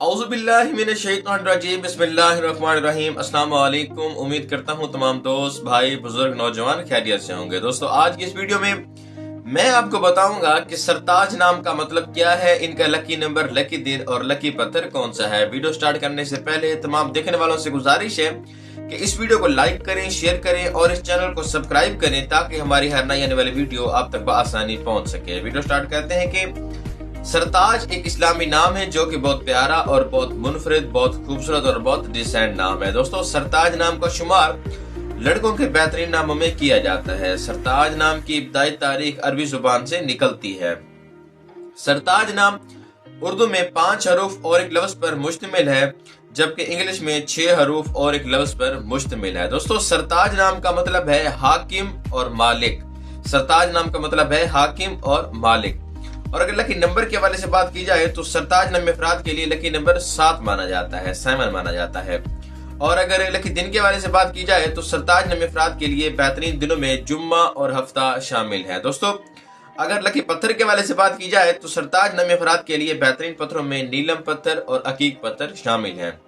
औज़ुबिल्लाहिमिनश्शैतानिर्रजीम बिस्मिल्लाहिर्रहमानिर्रहीम। अस्सलाम वालेकुम। उम्मीद करता हूँ तमाम दोस्त भाई बुजुर्ग नौजवान खैरियत से होंगे। दोस्तों, आज की इस वीडियो में मैं आपको बताऊंगा कि सरताज नाम का मतलब क्या है, इनका लकी नंबर, लकी दिन और लकी पत्थर कौन सा है। वीडियो स्टार्ट करने से पहले तमाम देखने वालों से गुजारिश है कि इस वीडियो को लाइक करें, शेयर करें और इस चैनल को सब्सक्राइब करें ताकि हमारी हर नई आने वाली वीडियो आप तक बआसानी पहुंच सके। वीडियो स्टार्ट करते हैं कि सरताज एक इस्लामी नाम है जो कि बहुत प्यारा और बहुत मुनफरिद, बहुत खूबसूरत और बहुत डिसेंट नाम है। दोस्तों, सरताज नाम का शुमार लड़कों के बेहतरीन नामों में किया जाता है। सरताज नाम की इब्तिदाई तारीख अरबी जुबान से निकलती है। सरताज नाम उर्दू में 5 हरूफ और एक लफ्ज पर मुश्तमिल है, जबकि इंग्लिश में 6 हरूफ और एक लफ्ज पर मुश्तमिल है। दोस्तों, सरताज नाम का मतलब है हाकिम और मालिक। सरताज नाम का मतलब है हाकिम और मालिक। और अगर लकी नंबर के हवाले से बात की जाए तो सरताज नाम अफराद के लिए लकी नंबर 7 माना जाता है, 7 माना जाता है। और अगर लकी दिन के हवाले से बात की जाए तो सरताज नाम अफराद के लिए बेहतरीन दिनों में जुम्मा और हफ्ता शामिल है। दोस्तों, अगर लकी पत्थर के हवाले से बात की जाए तो सरताज नाम अफराद के लिए बेहतरीन पत्थरों में नीलम पत्थर और अकीक पत्थर शामिल है।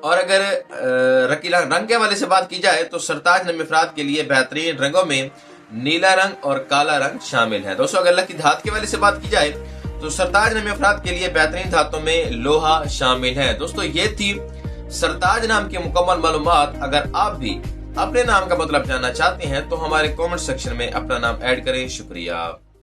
और अगर रकीला रंग के हवाले से बात की जाए तो सरताज नाम अफराद के लिए बेहतरीन रंगों में नीला रंग और काला रंग शामिल है। दोस्तों, अगर लकी धात के वाले से बात की जाए तो सरताज नाम अफराद के लिए बेहतरीन धातों में लोहा शामिल है। दोस्तों, ये थी सरताज नाम की मुकम्मल मालूमात। अगर आप भी अपने नाम का मतलब जानना चाहते हैं तो हमारे कमेंट सेक्शन में अपना नाम ऐड करें। शुक्रिया।